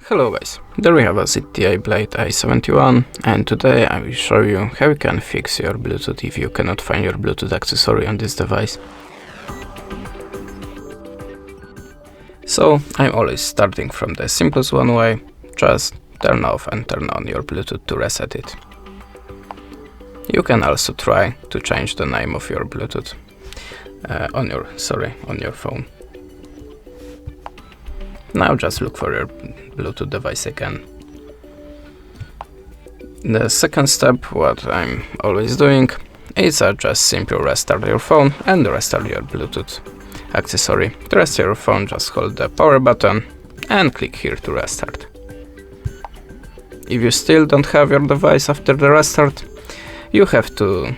Hello guys, there we have a ZTE Blade A71, and today I will show you how you can fix your Bluetooth if you cannot find your Bluetooth accessory on this device. So I'm always starting from the simplest one way, just turn off and turn on your Bluetooth to reset it. You can also try to change the name of your Bluetooth on your phone. Now just look for your Bluetooth device again. The second step, what I'm always doing, is just simply restart your phone and restart your Bluetooth accessory. To restart your phone, just hold the power button and click here to restart. If you still don't have your device after the restart, you have to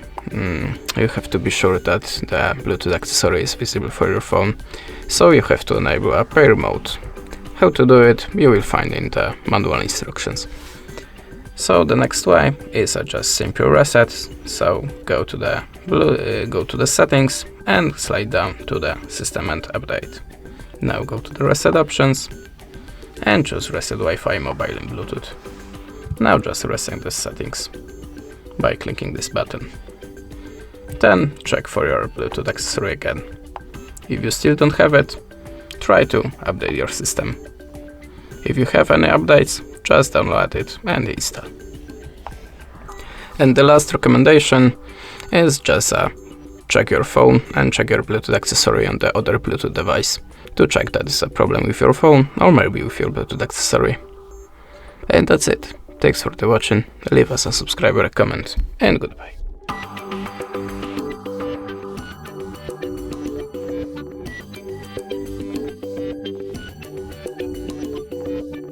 be sure that the Bluetooth accessory is visible for your phone, so you have to enable a pair mode. How to do it, you will find in the manual instructions. So the next way is just simple reset. So go to the settings and slide down to the system and update. Now go to the reset options and choose reset Wi-Fi, mobile and Bluetooth. Now just reset the settings by clicking this button. Then check for your Bluetooth accessory again. If you still don't have it, try to update your system. If you have any updates, just download it and install. And the last recommendation is just check your phone and check your Bluetooth accessory on the other Bluetooth device to check that it's a problem with your phone or maybe with your Bluetooth accessory. And that's it. Thanks for watching. Leave us a subscribe or a comment, and goodbye.